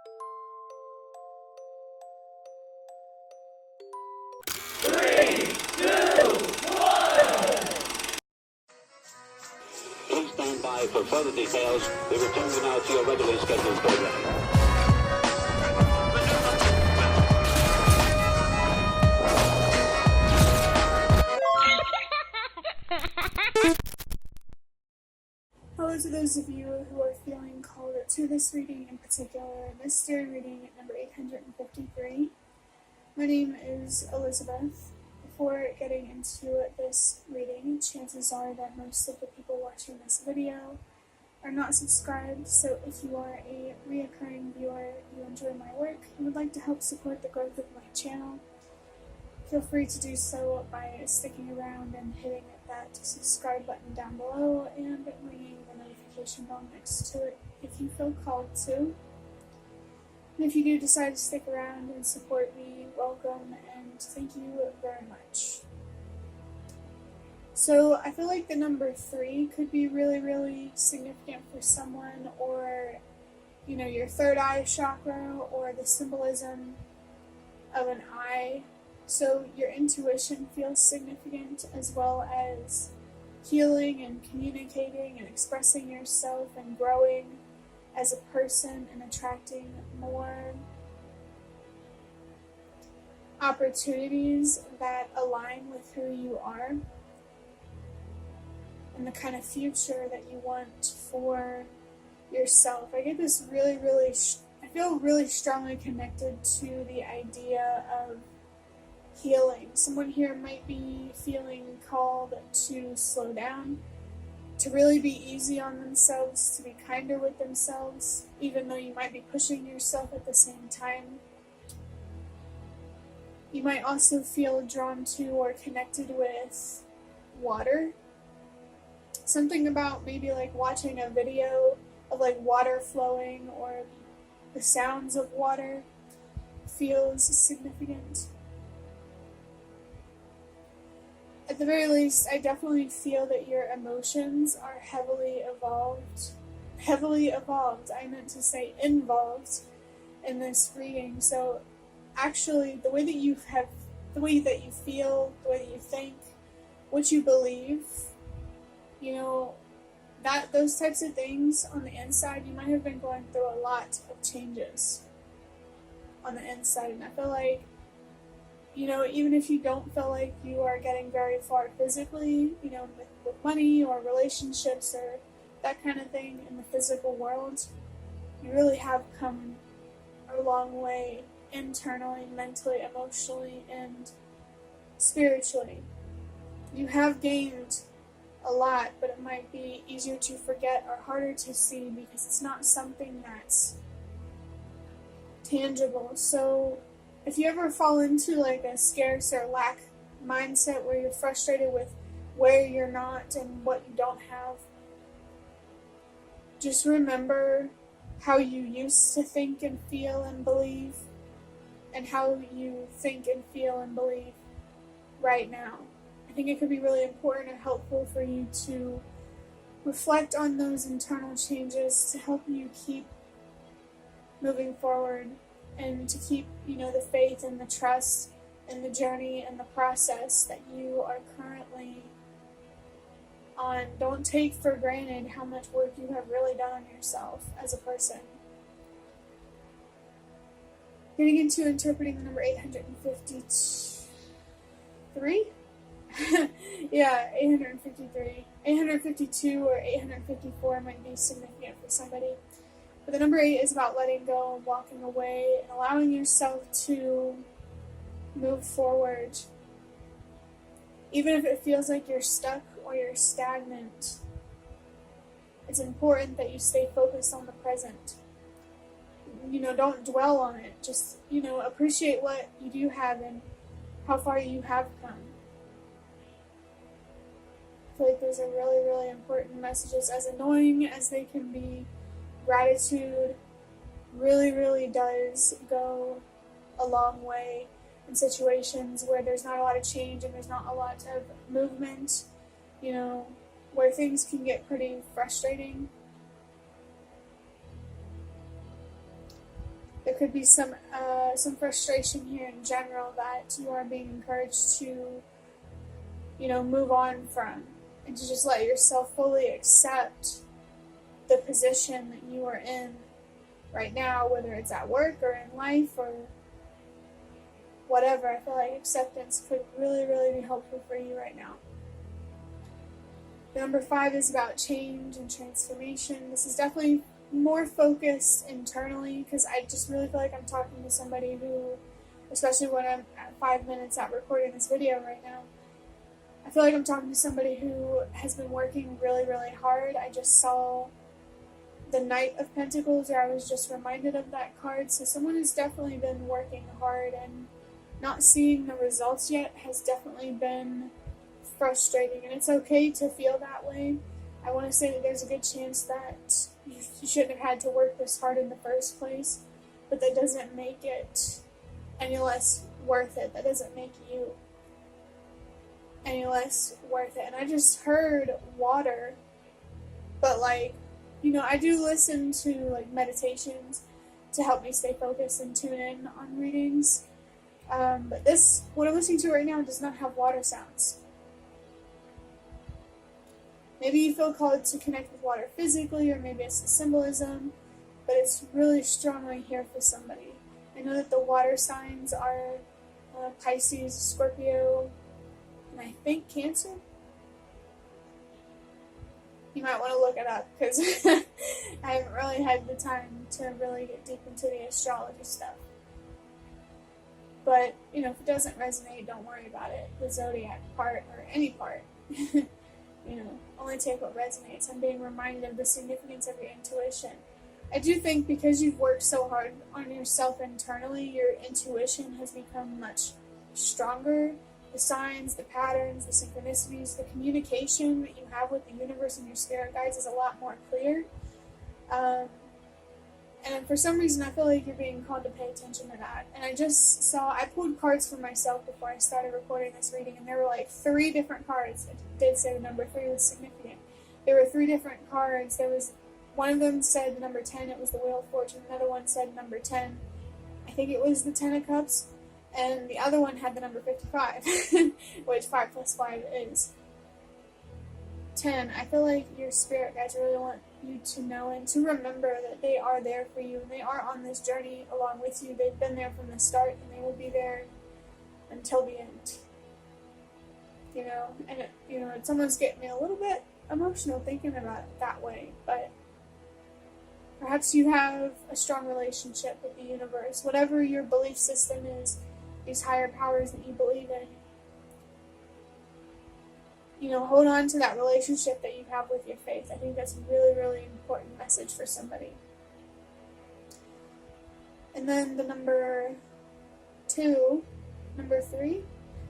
Please stand by for further details. We return you now to your regularly scheduled program. Hello to those of you who are feeling called to this reading in particular, mystery reading number 853. My name is Elizabeth. Before getting into this reading, chances are that most of the people watching this video are not subscribed, so if you are a reoccurring viewer, you enjoy my work, and would like to help support the growth of my channel, feel free to do so by sticking around and hitting that subscribe button down below and ringing the notification bell next to it if you feel called to. And if you do decide to stick around and support me, welcome and thank you very much. So I feel like the number 3 could be really, really significant for someone, or, you know, your third eye chakra, or the symbolism of an eye. So your intuition feels significant, as well as healing and communicating and expressing yourself and growing as a person and attracting more opportunities that align with who you are and the kind of future that you want for yourself. I get this I feel really strongly connected to the idea of healing. Someone here might be feeling called to slow down, to really be easy on themselves, to be kinder with themselves, even though you might be pushing yourself at the same time. You might also feel drawn to or connected with water. Something about maybe like watching a video of like water flowing or the sounds of water feels significant. At the very least, I definitely feel that your emotions are heavily evolved. I meant to say involved in this reading. So actually, the way that you feel, the way that you think, what you believe, you know, that those types of things on the inside, you might have been going through a lot of changes on the inside. And I feel like, you know, even if you don't feel like you are getting very far physically, you know, with money or relationships or that kind of thing in the physical world, you really have come a long way internally, mentally, emotionally, and spiritually. You have gained a lot, but it might be easier to forget or harder to see because it's not something that's tangible. So if you ever fall into like a scarce or lack mindset where you're frustrated with where you're not and what you don't have, just remember how you used to think and feel and believe and how you think and feel and believe right now. I think it could be really important and helpful for you to reflect on those internal changes to help you keep moving forward and to keep, you know, the faith and the trust in the journey and the process that you are currently on. Don't take for granted how much work you have really done on yourself as a person. Getting into interpreting the number 853. Yeah, 853. 852 or 854 might be significant for somebody. But the number 8 is about letting go and walking away and allowing yourself to move forward. Even if it feels like you're stuck or you're stagnant, it's important that you stay focused on the present. You know, don't dwell on it. Just, you know, appreciate what you do have and how far you have come. I feel like those are really, really important messages. As annoying as they can be, gratitude really, really does go a long way in situations where there's not a lot of change and there's not a lot of movement, you know, where things can get pretty frustrating. There could be some frustration here in general that you are being encouraged to, move on from, and to just let yourself fully accept the position that you are in right now, whether it's at work or in life or whatever. I feel like acceptance could really, really be helpful for you right now. The number 5 is about change and transformation. This is definitely more focused internally, because I just really feel like I'm talking to somebody who, especially when I'm at 5 minutes at recording this video right now, I feel like I'm talking to somebody who has been working really, really hard. I just saw the Knight of Pentacles, or I was just reminded of that card. So someone has definitely been working hard, and not seeing the results yet has definitely been frustrating, and it's okay to feel that way. I want to say that there's a good chance that you shouldn't have had to work this hard in the first place, but that doesn't make it any less worth it. That doesn't make you any less worth it. And I just heard water, but I do listen to meditations to help me stay focused and tune in on readings. But what I'm listening to right now, does not have water sounds. Maybe you feel called to connect with water physically, or maybe it's the symbolism, but it's really strongly here for somebody. I know that the water signs are Pisces, Scorpio, and I think Cancer. You might want to look it up, because I haven't really had the time to really get deep into the astrology stuff. But, if it doesn't resonate, don't worry about it. The zodiac part, or any part, only take what resonates. I'm being reminded of the significance of your intuition. I do think because you've worked so hard on yourself internally, your intuition has become much stronger. The signs, the patterns, the synchronicities, the communication that you have with the universe and your spirit guides is a lot more clear. And for some reason, I feel like you're being called to pay attention to that. And I pulled cards for myself before I started recording this reading, and there were 3 different cards. It did say the number 3 was significant. There were 3 different cards. One of them said the number 10, it was the Wheel of Fortune. Another one said number 10, I think it was the 10 of Cups. And the other one had the number 55, which 5 plus 5 is 10. I feel like your spirit guides really want you to know and to remember that they are there for you, and they are on this journey along with you. They've been there from the start, and they will be there until the end. And it's almost getting me a little bit emotional thinking about it that way, but perhaps you have a strong relationship with the universe, whatever your belief system is, these higher powers that you believe in. Hold on to that relationship that you have with your faith. I think that's a really, really important message for somebody. And then the number 3,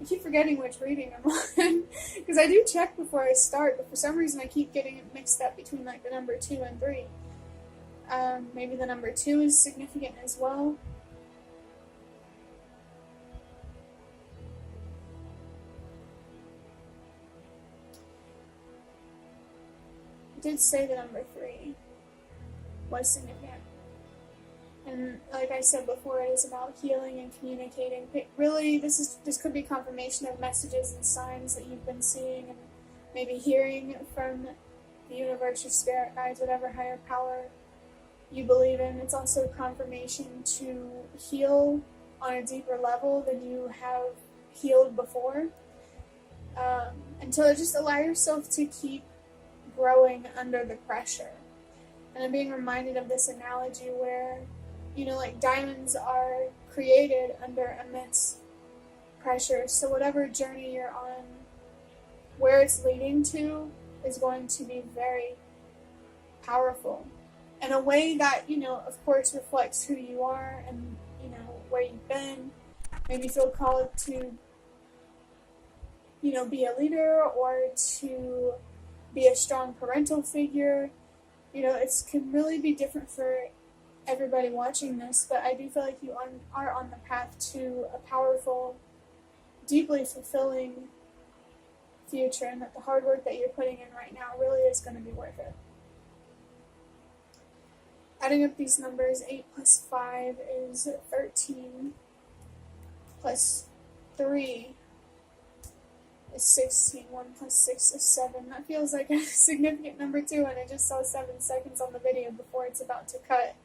I keep forgetting which reading I'm on, because I do check before I start, but for some reason I keep getting it mixed up between the number 2 and 3. Maybe the number 2 is significant as well. Did say the number 3 was significant, and like I said before, it is about healing and communicating. Really, this could be confirmation of messages and signs that you've been seeing and maybe hearing from the universe, your spirit guides, whatever higher power you believe in. It's also confirmation to heal on a deeper level than you have healed before. And to just allow yourself to keep growing under the pressure. And I'm being reminded of this analogy where, diamonds are created under immense pressure. So whatever journey you're on, where it's leading to is going to be very powerful. In a way that, of course reflects who you are and, where you've been. Maybe feel called to, be a leader or to be a strong parental figure. It can really be different for everybody watching this, but I do feel like you are on the path to a powerful, deeply fulfilling future, and that the hard work that you're putting in right now really is going to be worth it. Adding up these numbers, 8 plus 5 is 13, plus 3 is 16, 1 plus 6 is 7. That feels like a significant number too, and I just saw 7 seconds on the video before it's about to cut.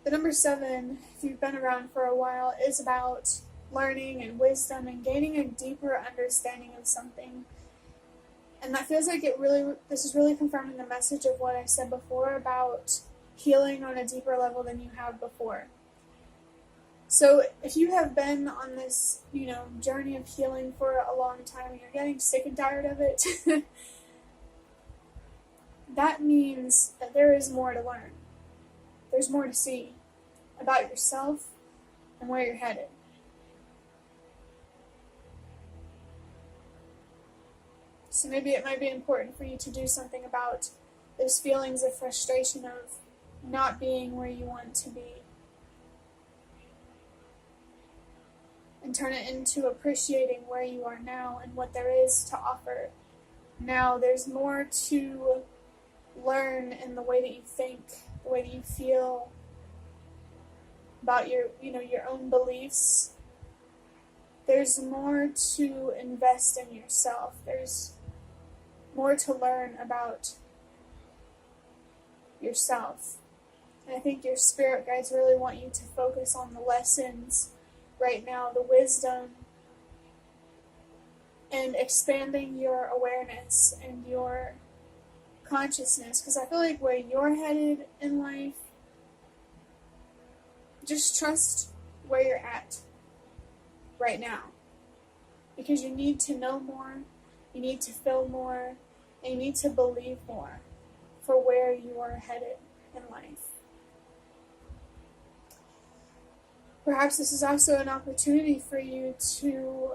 The number 7, if you've been around for a while, is about learning and wisdom and gaining a deeper understanding of something. And that feels like this is really confirming the message of what I said before about healing on a deeper level than you have before. So if you have been on this, journey of healing for a long time and you're getting sick and tired of it, that means that there is more to learn. There's more to see about yourself and where you're headed. So maybe it might be important for you to do something about those feelings of frustration of not being where you want to be. And turn it into appreciating where you are now and what there is to offer now. There's more to learn in the way that you think, the way that you feel about your own beliefs. There's more to invest in yourself. There's more to learn about yourself. And I think your spirit guides really want you to focus on the lessons right now, the wisdom, and expanding your awareness and your consciousness. Because I feel like where you're headed in life, just trust where you're at right now. Because you need to know more, you need to feel more, and you need to believe more for where you are headed in life. Perhaps this is also an opportunity for you to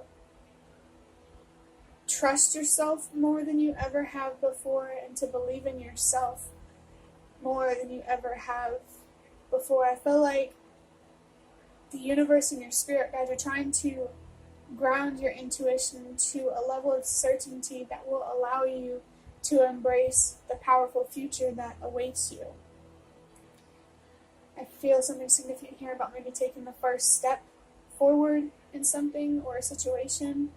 trust yourself more than you ever have before and to believe in yourself more than you ever have before. I feel like the universe and your spirit guides are trying to ground your intuition to a level of certainty that will allow you to embrace the powerful future that awaits you. I feel something significant here about maybe taking the first step forward in something or a situation.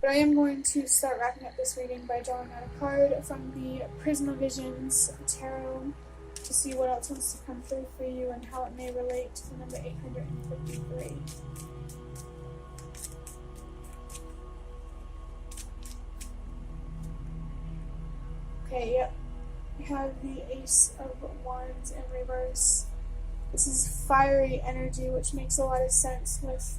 But I am going to start wrapping up this reading by drawing out a card from the Prisma Visions Tarot to see what else wants to come through for you and how it may relate to the number 853. Okay, yep. We have the Ace of Wands in reverse. This is fiery energy, which makes a lot of sense with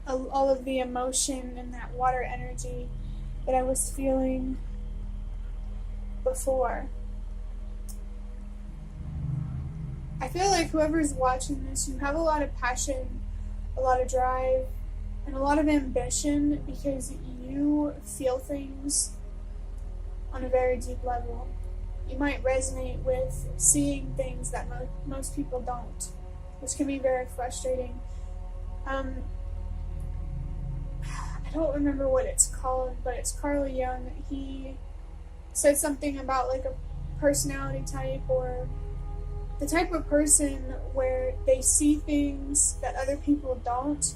all of the emotion and that water energy that I was feeling before. I feel like whoever's watching this, you have a lot of passion, a lot of drive, and a lot of ambition because you feel things on a very deep level. You might resonate with seeing things that most people don't, which can be very frustrating. I don't remember what it's called, but it's Carl Jung. He said something about like a personality type or the type of person where they see things that other people don't,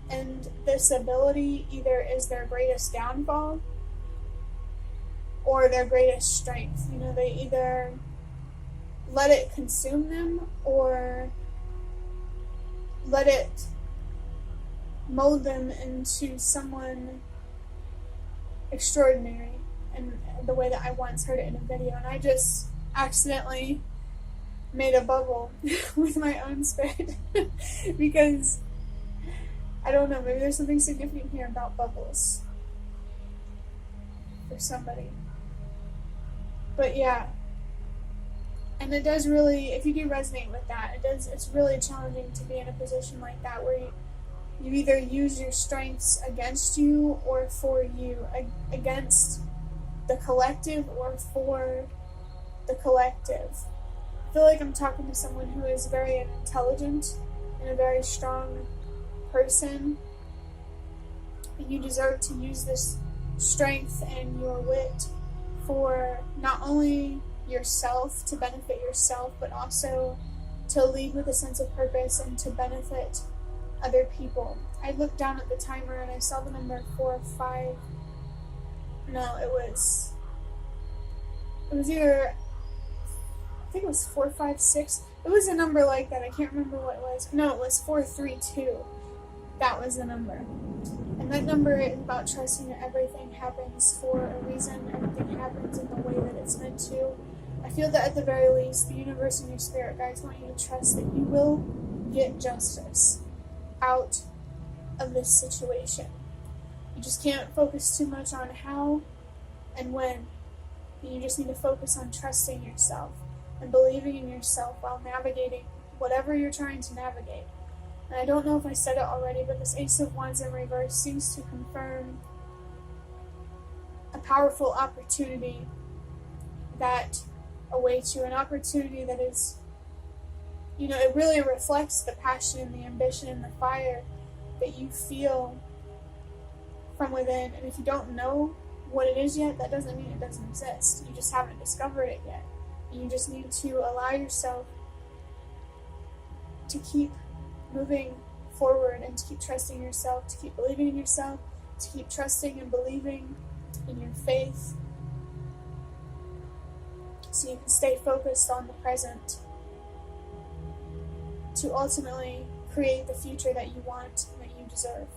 and this ability either is their greatest downfall or their greatest strength. They either let it consume them or let it mold them into someone extraordinary in the way that I once heard it in a video. And I just accidentally made a bubble with my own spirit because I don't know, maybe there's something significant here about bubbles for somebody. But yeah, and it does really, if you do resonate with that, it's really challenging to be in a position like that where you either use your strengths against you or for you, against the collective or for the collective. I feel like I'm talking to someone who is very intelligent and a very strong person, and you deserve to use this strength and your wit for not only yourself, to benefit yourself, but also to lead with a sense of purpose and to benefit other people. I looked down at the timer and I saw the number 4, 5. No, it was either, I think it was 4, 5, 6. It was a number like that. I can't remember what it was. No, it was 432. That was the number. And that number is about trusting that everything happens for a reason. Everything happens in the way that it's meant to. I feel that at the very least, the universe and your spirit guides want you to trust that you will get justice out of this situation. You just can't focus too much on how and when. You just need to focus on trusting yourself and believing in yourself while navigating whatever you're trying to navigate. And I don't know if I said it already, but this Ace of Wands in reverse seems to confirm a powerful opportunity that awaits you, an opportunity that is, it really reflects the passion and the ambition and the fire that you feel from within. And if you don't know what it is yet, that doesn't mean it doesn't exist. You just haven't discovered it yet. You just need to allow yourself to keep moving forward and to keep trusting yourself, to keep believing in yourself, to keep trusting and believing in your faith, so you can stay focused on the present to ultimately create the future that you want and that you deserve.